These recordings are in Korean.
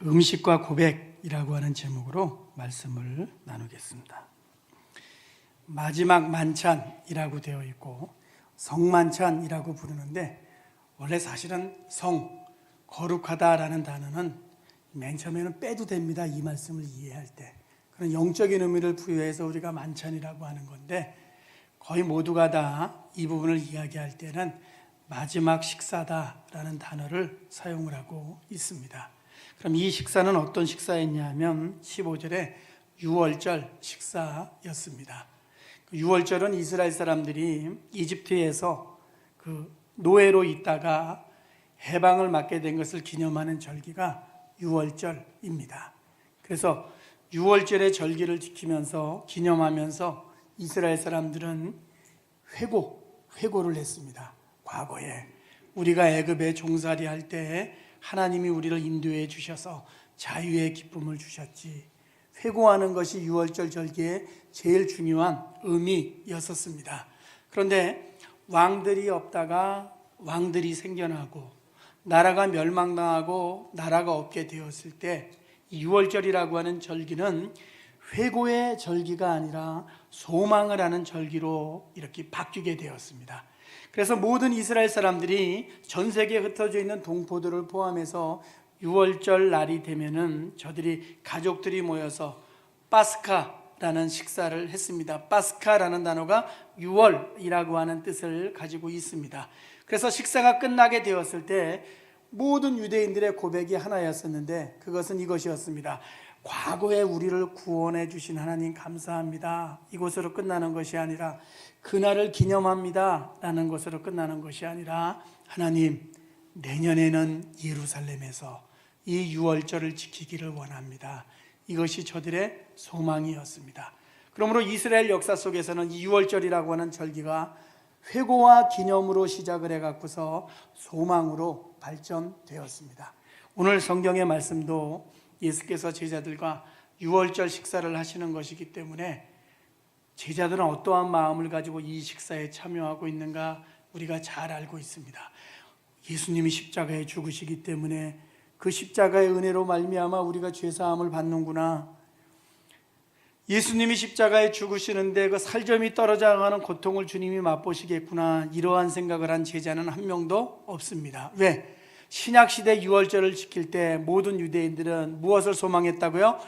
음식과 고백이라고 하는 제목으로 말씀을 나누겠습니다. 마지막 만찬이라고 되어 있고 성만찬이라고 부르는데, 원래 사실은 거룩하다라는 단어는 맨 처음에는 빼도 됩니다. 이 말씀을 이해할 때 그런 영적인 의미를 부여해서 우리가 만찬이라고 하는 건데, 거의 모두가 다 이 부분을 이야기할 때는 마지막 식사다라는 단어를 사용을 하고 있습니다. 그럼 이 식사는 어떤 식사였냐면 15절에 유월절 식사였습니다. 유월절은 이스라엘 사람들이 이집트에서 그 노예로 있다가 해방을 맞게 된 것을 기념하는 절기가 유월절입니다. 그래서 유월절의 절기를 지키면서 기념하면서 이스라엘 사람들은 회고를 했습니다. 과거에 우리가 애굽에 종살이 할 때 하나님이 우리를 인도해 주셔서 자유의 기쁨을 주셨지. 회고하는 것이 유월절 절기의 제일 중요한 의미였었습니다. 그런데 왕들이 없다가 왕들이 생겨나고 나라가 멸망당하고 나라가 없게 되었을 때 유월절이라고 하는 절기는 회고의 절기가 아니라 소망을 하는 절기로 이렇게 바뀌게 되었습니다. 그래서 모든 이스라엘 사람들이 전 세계에 흩어져 있는 동포들을 포함해서 유월절 날이 되면은 저들이 가족들이 모여서 파스카라는 식사를 했습니다. 파스카라는 단어가 유월이라고 하는 뜻을 가지고 있습니다. 그래서 식사가 끝나게 되었을 때 모든 유대인들의 고백이 하나였었는데, 그것은 이것이었습니다. 과거에 우리를 구원해 주신 하나님 감사합니다. 이것으로 끝나는 것이 아니라, 그날을 기념합니다 라는 것으로 끝나는 것이 아니라, 하나님 내년에는 예루살렘에서 이 유월절을 지키기를 원합니다. 이것이 저들의 소망이었습니다. 그러므로 이스라엘 역사 속에서는 이 유월절이라고 하는 절기가 회고와 기념으로 시작을 해갖고서 소망으로 발전되었습니다. 오늘 성경의 말씀도 예수께서 제자들과 유월절 식사를 하시는 것이기 때문에 제자들은 어떠한 마음을 가지고 이 식사에 참여하고 있는가 우리가 잘 알고 있습니다. 예수님이 십자가에 죽으시기 때문에 그 십자가의 은혜로 말미암아 우리가 죄사함을 받는구나. 예수님이 십자가에 죽으시는데 그 살점이 떨어져가는 고통을 주님이 맛보시겠구나. 이러한 생각을 한 제자는 한 명도 없습니다. 왜? 신약시대 유월절을 지킬 때 모든 유대인들은 무엇을 소망했다고요?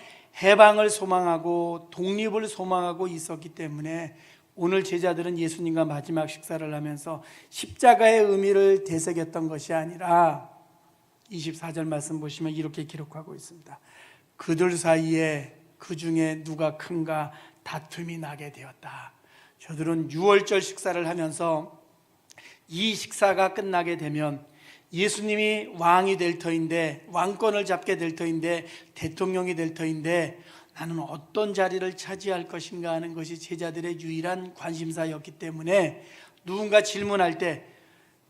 해방을 소망하고 독립을 소망하고 있었기 때문에 오늘 제자들은 예수님과 마지막 식사를 하면서 십자가의 의미를 되새겼던 것이 아니라 24절 말씀 보시면 이렇게 기록하고 있습니다. 그들 사이에 그 중에 누가 큰가 다툼이 나게 되었다. 저들은 유월절 식사를 하면서 이 식사가 끝나게 되면 예수님이 왕이 될 터인데, 왕권을 잡게 될 터인데, 대통령이 될 터인데 나는 어떤 자리를 차지할 것인가 하는 것이 제자들의 유일한 관심사였기 때문에 누군가 질문할 때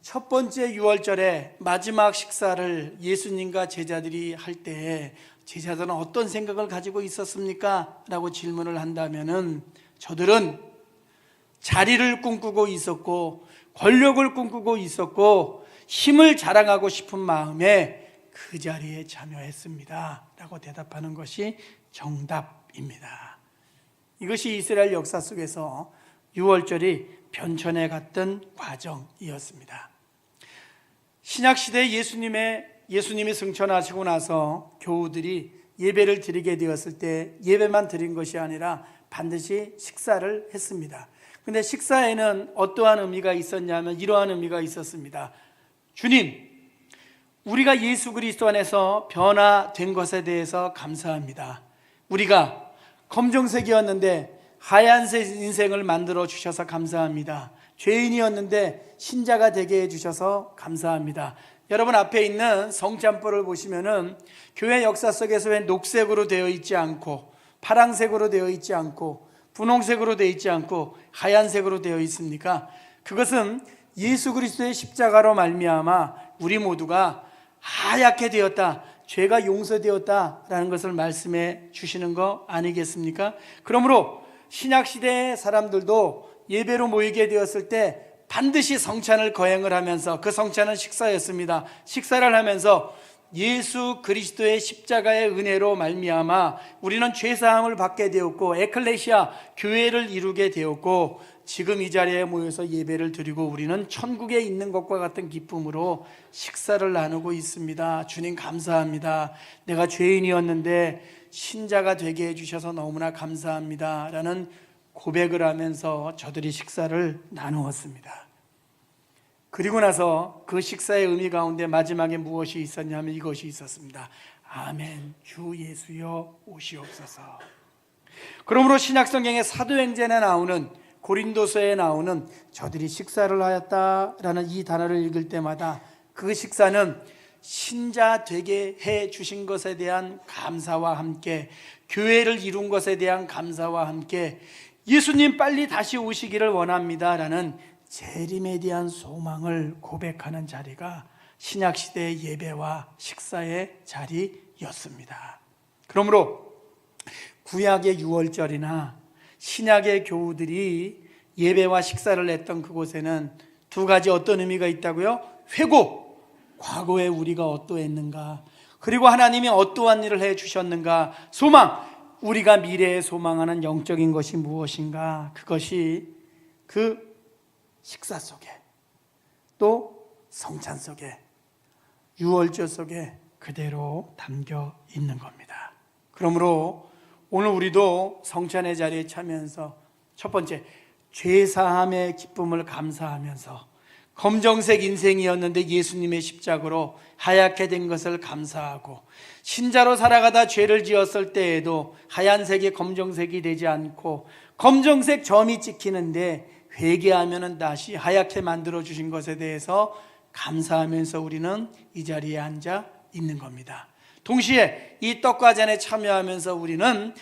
첫 번째 유월절에 마지막 식사를 예수님과 제자들이 할 때 제자들은 어떤 생각을 가지고 있었습니까? 라고 질문을 한다면은 저들은 자리를 꿈꾸고 있었고 권력을 꿈꾸고 있었고 힘을 자랑하고 싶은 마음에 그 자리에 참여했습니다 라고 대답하는 것이 정답입니다. 이것이 이스라엘 역사 속에서 유월절이 변천해 갔던 과정이었습니다. 신약시대 예수님이 승천하시고 나서 교우들이 예배를 드리게 되었을 때 예배만 드린 것이 아니라 반드시 식사를 했습니다. 그런데 식사에는 어떠한 의미가 있었냐면 이러한 의미가 있었습니다. 주님, 우리가 예수 그리스도 안에서 변화된 것에 대해서 감사합니다. 우리가 검정색이었는데 하얀색 인생을 만들어 주셔서 감사합니다. 죄인이었는데 신자가 되게 해주셔서 감사합니다. 여러분 앞에 있는 성찬불을 보시면은 교회 역사 속에서 왜 녹색으로 되어 있지 않고 파란색으로 되어 있지 않고 분홍색으로 되어 있지 않고 하얀색으로 되어 있습니까? 그것은 예수 그리스도의 십자가로 말미암아 우리 모두가 하얗게 되었다, 죄가 용서되었다라는 것을 말씀해 주시는 거 아니겠습니까? 그러므로 신약시대의 사람들도 예배로 모이게 되었을 때 반드시 성찬을 거행을 하면서, 그 성찬은 식사였습니다. 식사를 하면서 예수 그리스도의 십자가의 은혜로 말미암아 우리는 죄사함을 받게 되었고 에클레시아 교회를 이루게 되었고 지금 이 자리에 모여서 예배를 드리고 우리는 천국에 있는 것과 같은 기쁨으로 식사를 나누고 있습니다. 주님 감사합니다. 내가 죄인이었는데 신자가 되게 해주셔서 너무나 감사합니다 라는 고백을 하면서 저들이 식사를 나누었습니다. 그리고 나서 그 식사의 의미 가운데 마지막에 무엇이 있었냐면 이것이 있었습니다. 아멘, 주 예수여 오시옵소서. 그러므로 신약성경의 사도행전에 나오는 고린도서에 나오는 저들이 식사를 하였다라는 이 단어를 읽을 때마다 그 식사는 신자 되게 해 주신 것에 대한 감사와 함께 교회를 이룬 것에 대한 감사와 함께 예수님 빨리 다시 오시기를 원합니다라는 재림에 대한 소망을 고백하는 자리가 신약시대의 예배와 식사의 자리였습니다. 그러므로 구약의 유월절이나 신약의 교우들이 예배와 식사를 했던 그곳에는 두 가지 어떤 의미가 있다고요? 회고, 과거에 우리가 어떠했는가, 그리고 하나님이 어떠한 일을 해주셨는가, 소망, 우리가 미래에 소망하는 영적인 것이 무엇인가, 그것이 그 식사 속에 또 성찬 속에 유월절 속에 그대로 담겨 있는 겁니다. 그러므로 오늘 우리도 성찬의 자리에 참여해서 첫 번째 죄사함의 기쁨을 감사하면서 검정색 인생이었는데 예수님의 십자가로 하얗게 된 것을 감사하고 신자로 살아가다 죄를 지었을 때에도 하얀색이 검정색이 되지 않고 검정색 점이 찍히는데 회개하면 다시 하얗게 만들어 주신 것에 대해서 감사하면서 우리는 이 자리에 앉아 있는 겁니다. 동시에 이 떡과 잔에 참여하면서 우리는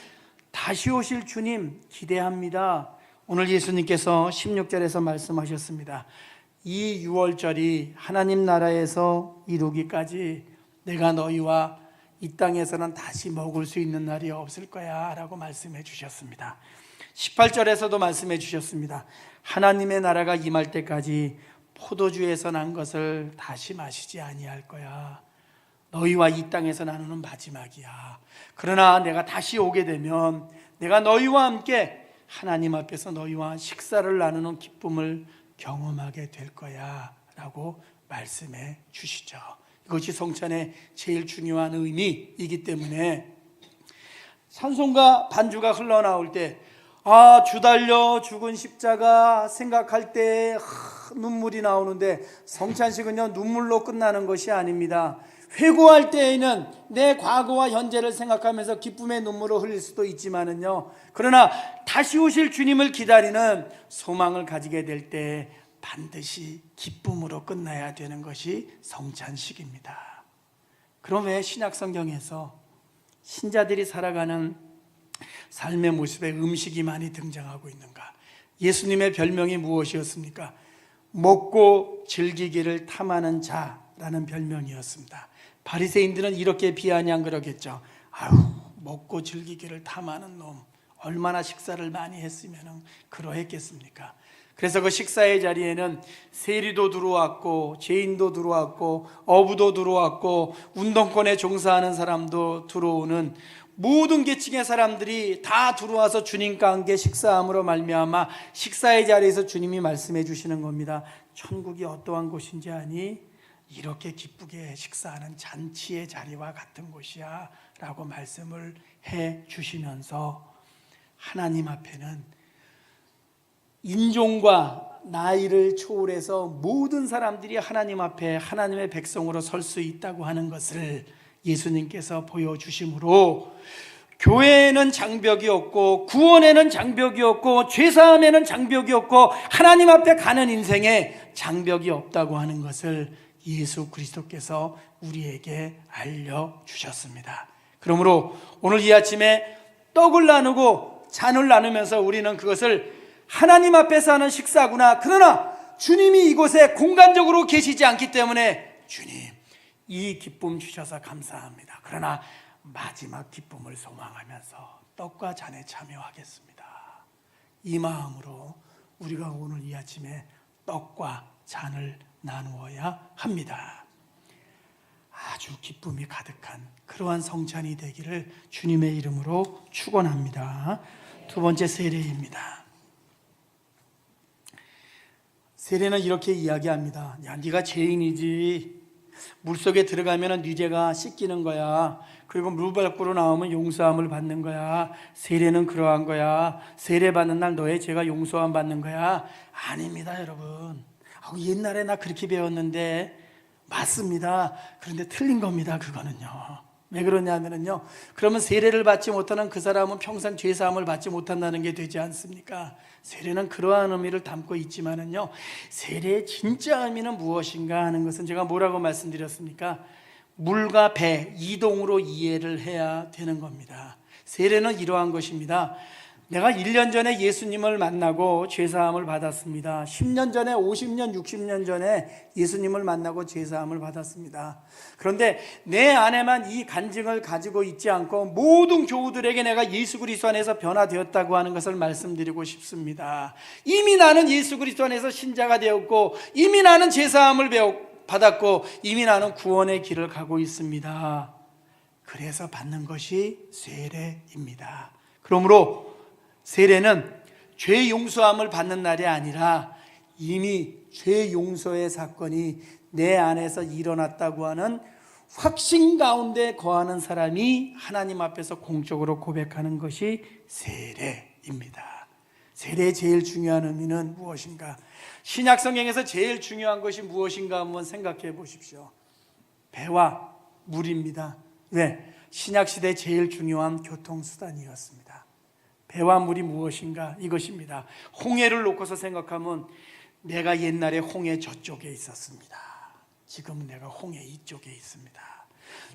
다시 오실 주님 기대합니다. 오늘 예수님께서 16절에서 말씀하셨습니다. 이 유월절이 하나님 나라에서 이루기까지 내가 너희와 이 땅에서는 다시 먹을 수 있는 날이 없을 거야 라고 말씀해 주셨습니다. 18절에서도 말씀해 주셨습니다. 하나님의 나라가 임할 때까지 포도주에서 난 것을 다시 마시지 아니할 거야. 너희와 이 땅에서 나누는 마지막이야. 그러나 내가 다시 오게 되면 내가 너희와 함께 하나님 앞에서 너희와 식사를 나누는 기쁨을 경험하게 될 거야 라고 말씀해 주시죠. 이것이 성찬의 제일 중요한 의미이기 때문에 찬송가 반주가 흘러나올 때 주 달려 죽은 십자가 생각할 때 눈물이 나오는데 성찬식은요 눈물로 끝나는 것이 아닙니다. 회고할 때에는 내 과거와 현재를 생각하면서 기쁨의 눈물을 흘릴 수도 있지만은요, 그러나 다시 오실 주님을 기다리는 소망을 가지게 될 때 반드시 기쁨으로 끝나야 되는 것이 성찬식입니다. 그럼 왜 신약 성경에서 신자들이 살아가는 삶의 모습에 음식이 많이 등장하고 있는가? 예수님의 별명이 무엇이었습니까? 먹고 즐기기를 탐하는 자라는 별명이었습니다. 바리새인들은 이렇게 비아냥거렸겠죠. 아유, 먹고 즐기기를 탐하는 놈, 얼마나 식사를 많이 했으면 그러했겠습니까? 그래서 그 식사의 자리에는 세리도 들어왔고 죄인도 들어왔고 어부도 들어왔고 운동권에 종사하는 사람도 들어오는 모든 계층의 사람들이 다 들어와서 주님과 함께 식사함으로 말미암아 식사의 자리에서 주님이 말씀해 주시는 겁니다. 천국이 어떠한 곳인지 아니? 이렇게 기쁘게 식사하는 잔치의 자리와 같은 곳이야 라고 말씀을 해 주시면서 하나님 앞에는 인종과 나이를 초월해서 모든 사람들이 하나님 앞에 하나님의 백성으로 설 수 있다고 하는 것을 예수님께서 보여주심으로 교회에는 장벽이 없고 구원에는 장벽이 없고 죄사함에는 장벽이 없고 하나님 앞에 가는 인생에 장벽이 없다고 하는 것을 예수 그리스도께서 우리에게 알려주셨습니다. 그러므로 오늘 이 아침에 떡을 나누고 잔을 나누면서 우리는 그것을 하나님 앞에서 하는 식사구나. 그러나 주님이 이곳에 공간적으로 계시지 않기 때문에 주님 이 기쁨 주셔서 감사합니다. 그러나 마지막 기쁨을 소망하면서 떡과 잔에 참여하겠습니다. 이 마음으로 우리가 오늘 이 아침에 떡과 잔을 나누어야 합니다. 아주 기쁨이 가득한 그러한 성찬이 되기를 주님의 이름으로 축원합니다. 두 번째 세례입니다. 세례는 이렇게 이야기합니다. 야, 네가 죄인이지. 물속에 들어가면 네 죄가 씻기는 거야. 그리고 물 밖으로 나오면 용서함을 받는 거야. 세례는 그러한 거야. 세례 받는 날 너의 죄가 용서함 받는 거야. 아닙니다, 여러분. 옛날에 나 그렇게 배웠는데 맞습니다. 그런데 틀린 겁니다, 그거는요. 왜 그러냐면요, 그러면 세례를 받지 못하는 그 사람은 평생 죄사함을 받지 못한다는 게 되지 않습니까? 세례는 그러한 의미를 담고 있지만은요, 세례의 진짜 의미는 무엇인가 하는 것은 제가 뭐라고 말씀드렸습니까? 물과 배, 이동으로 이해를 해야 되는 겁니다. 세례는 이러한 것입니다. 내가 1년 전에 예수님을 만나고 죄사함을 받았습니다. 10년 전에, 50년, 60년 전에 예수님을 만나고 죄사함을 받았습니다. 그런데 내 안에만 이 간증을 가지고 있지 않고 모든 교우들에게 내가 예수 그리스도 안에서 변화되었다고 하는 것을 말씀드리고 싶습니다. 이미 나는 예수 그리스도 안에서 신자가 되었고, 이미 나는 죄사함을 받았고, 이미 나는 구원의 길을 가고 있습니다. 그래서 받는 것이 세례입니다. 그러므로 세례는 죄 용서함을 받는 날이 아니라 이미 죄 용서의 사건이 내 안에서 일어났다고 하는 확신 가운데 거하는 사람이 하나님 앞에서 공적으로 고백하는 것이 세례입니다. 세례의 제일 중요한 의미는 무엇인가? 신약 성경에서 제일 중요한 것이 무엇인가 한번 생각해 보십시오. 배와 물입니다. 왜? 신약 시대 제일 중요한 교통수단이었습니다. 배와 물이 무엇인가? 이것입니다. 홍해를 놓고서 생각하면 내가 옛날에 홍해 저쪽에 있었습니다. 지금은 내가 홍해 이쪽에 있습니다.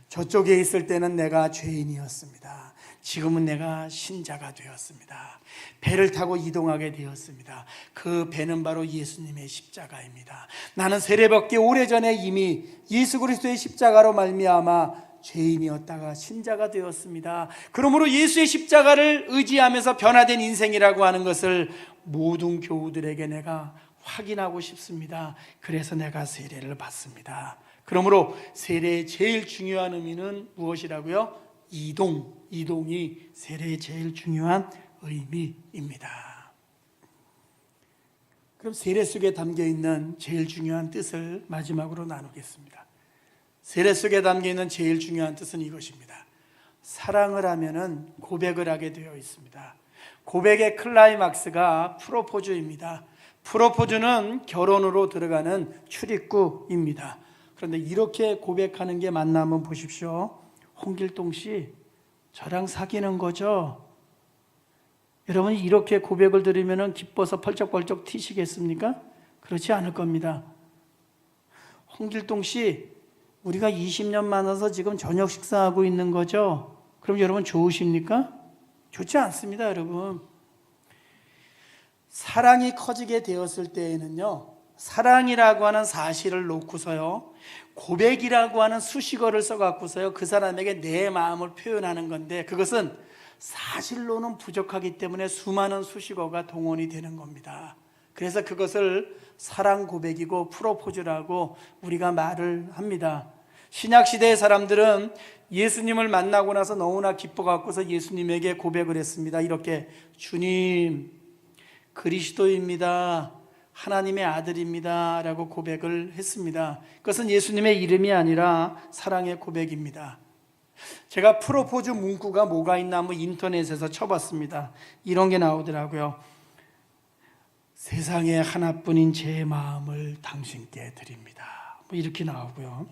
저쪽에 있을 때는 내가 죄인이었습니다. 지금은 내가 신자가 되었습니다. 배를 타고 이동하게 되었습니다. 그 배는 바로 예수님의 십자가입니다. 나는 세례받기 오래전에 이미 예수 그리스도의 십자가로 말미암아 죄인이었다가 신자가 되었습니다. 그러므로 예수의 십자가를 의지하면서 변화된 인생이라고 하는 것을 모든 교우들에게 내가 확인하고 싶습니다. 그래서 내가 세례를 받습니다. 그러므로 세례의 제일 중요한 의미는 무엇이라고요? 이동이 세례의 제일 중요한 의미입니다. 그럼 세례 속에 담겨있는 제일 중요한 뜻을 마지막으로 나누겠습니다. 세례 속에 담겨있는 제일 중요한 뜻은 이것입니다. 사랑을 하면은 고백을 하게 되어 있습니다. 고백의 클라이막스가 프로포즈입니다. 프로포즈는 결혼으로 들어가는 출입구입니다. 그런데 이렇게 고백하는 게 맞나 한번 보십시오. 홍길동 씨, 저랑 사귀는 거죠? 여러분이 이렇게 고백을 들으면 기뻐서 펄쩍펄쩍 튀시겠습니까? 그렇지 않을 겁니다. 홍길동 씨, 우리가 20년 만나서 지금 저녁 식사하고 있는 거죠? 그럼 여러분 좋으십니까? 좋지 않습니다, 여러분. 사랑이 커지게 되었을 때에는요, 사랑이라고 하는 사실을 놓고서요, 고백이라고 하는 수식어를 써갖고서요, 그 사람에게 내 마음을 표현하는 건데, 그것은 사실로는 부족하기 때문에 수많은 수식어가 동원이 되는 겁니다. 그래서 그것을 사랑 고백이고 프로포즈라고 우리가 말을 합니다. 신약시대의 사람들은 예수님을 만나고 나서 너무나 기뻐갖고서 예수님에게 고백을 했습니다. 이렇게, 주님, 그리스도입니다. 하나님의 아들입니다. 라고 고백을 했습니다. 그것은 예수님의 이름이 아니라 사랑의 고백입니다. 제가 프로포즈 문구가 뭐가 있나 한번 인터넷에서 쳐봤습니다. 이런 게 나오더라고요. 세상에 하나뿐인 제 마음을 당신께 드립니다. 뭐 이렇게 나오고요.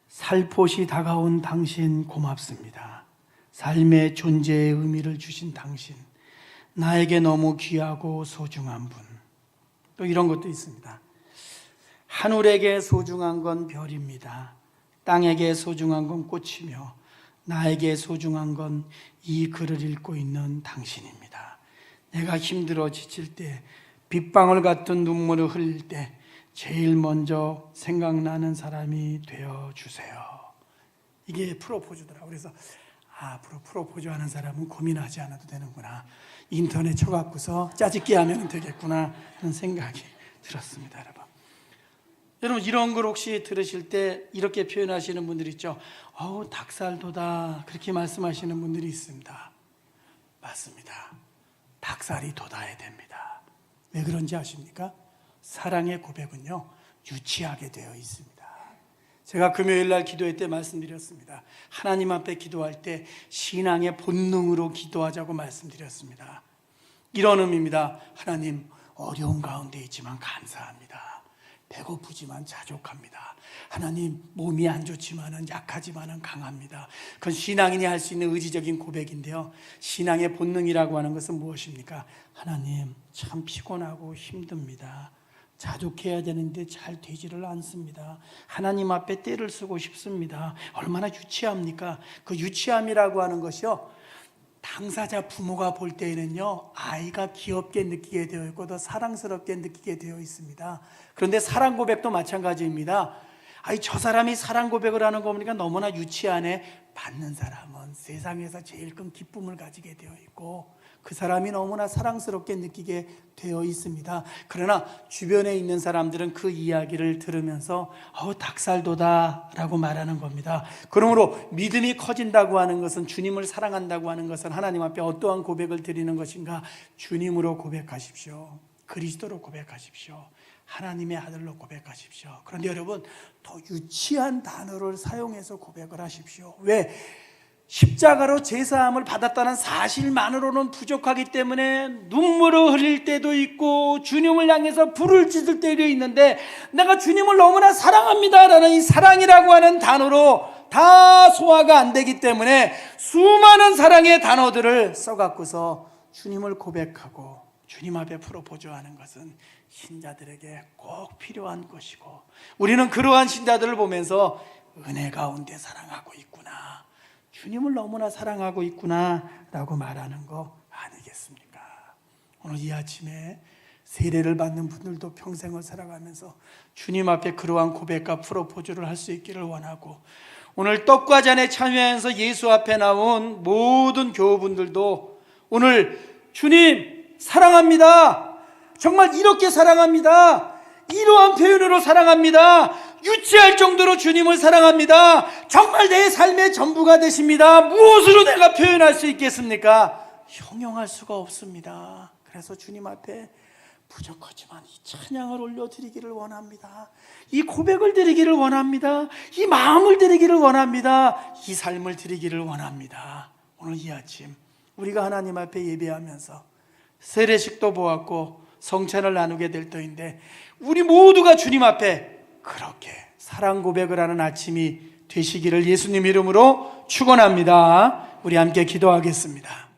살포시 다가온 당신 고맙습니다. 삶의 존재의 의미를 주신 당신, 나에게 너무 귀하고 소중한 분. 또 이런 것도 있습니다. 하늘에게 소중한 건 별입니다. 땅에게 소중한 건 꽃이며 나에게 소중한 건 이 글을 읽고 있는 당신입니다. 내가 힘들어 지칠 때, 빗방울 같은 눈물을 흘릴 때 제일 먼저 생각나는 사람이 되어주세요. 이게 프로포즈더라고요. 그래서 앞으로 프로포즈 하는 사람은 고민하지 않아도 되는구나, 인터넷 쳐갖고서 짜집기 하면 되겠구나 하는 생각이 들었습니다. 여러분, 여러분 이런 걸 혹시 들으실 때 이렇게 표현하시는 분들 있죠. 어우 닭살 돋아, 그렇게 말씀하시는 분들이 있습니다. 맞습니다. 닭살이 돋아야 됩니다. 왜 그런지 아십니까? 사랑의 고백은요 유치하게 되어 있습니다. 제가 금요일 날 기도회 때 말씀드렸습니다. 하나님 앞에 기도할 때 신앙의 본능으로 기도하자고 말씀드렸습니다. 이런 의미입니다. 하나님, 어려운 가운데 있지만 감사합니다. 배고프지만 자족합니다. 하나님, 몸이 안 좋지만은 약하지만은 강합니다. 그건 신앙인이 할 수 있는 의지적인 고백인데요. 신앙의 본능이라고 하는 것은 무엇입니까? 하나님, 참 피곤하고 힘듭니다. 자족해야 되는데 잘 되지를 않습니다. 하나님 앞에 떼를 쓰고 싶습니다. 얼마나 유치합니까? 그 유치함이라고 하는 것이요, 당사자 부모가 볼 때에는요 아이가 귀엽게 느끼게 되어 있고 더 사랑스럽게 느끼게 되어 있습니다. 그런데 사랑 고백도 마찬가지입니다. 아이 저 사람이 사랑 고백을 하는 거 보니까 너무나 유치하네. 받는 사람은 세상에서 제일 큰 기쁨을 가지게 되어 있고 그 사람이 너무나 사랑스럽게 느끼게 되어 있습니다. 그러나 주변에 있는 사람들은 그 이야기를 들으면서 닭살도다 라고 말하는 겁니다. 그러므로 믿음이 커진다고 하는 것은, 주님을 사랑한다고 하는 것은 하나님 앞에 어떠한 고백을 드리는 것인가? 주님으로 고백하십시오. 그리스도로 고백하십시오. 하나님의 아들로 고백하십시오. 그런데 여러분, 더 유치한 단어를 사용해서 고백을 하십시오. 왜? 십자가로 제사함을 받았다는 사실만으로는 부족하기 때문에 눈물을 흘릴 때도 있고 주님을 향해서 불을 짖을 때도 있는데, 내가 주님을 너무나 사랑합니다라는 이 사랑이라고 하는 단어로 다 소화가 안 되기 때문에 수많은 사랑의 단어들을 써갖고서 주님을 고백하고 주님 앞에 프로포즈하는 것은 신자들에게 꼭 필요한 것이고, 우리는 그러한 신자들을 보면서 은혜 가운데 사랑하고 있구나, 주님을 너무나 사랑하고 있구나 라고 말하는 거 아니겠습니까? 오늘 이 아침에 세례를 받는 분들도 평생을 살아가면서 주님 앞에 그러한 고백과 프로포즈를 할 수 있기를 원하고, 오늘 떡과 잔에 참여하면서 예수 앞에 나온 모든 교우분들도 오늘 주님 사랑합니다, 정말 이렇게 사랑합니다, 이러한 표현으로 사랑합니다, 유치할 정도로 주님을 사랑합니다, 정말 내 삶의 전부가 되십니다, 무엇으로 내가 표현할 수 있겠습니까? 형용할 수가 없습니다. 그래서 주님 앞에 부족하지만 이 찬양을 올려드리기를 원합니다. 이 고백을 드리기를 원합니다. 이 마음을 드리기를 원합니다. 이 삶을 드리기를 원합니다. 오늘 이 아침 우리가 하나님 앞에 예배하면서 세례식도 보았고 성찬을 나누게 될 터인데, 우리 모두가 주님 앞에 그렇게 사랑 고백을 하는 아침이 되시기를 예수님 이름으로 축원합니다. 우리 함께 기도하겠습니다.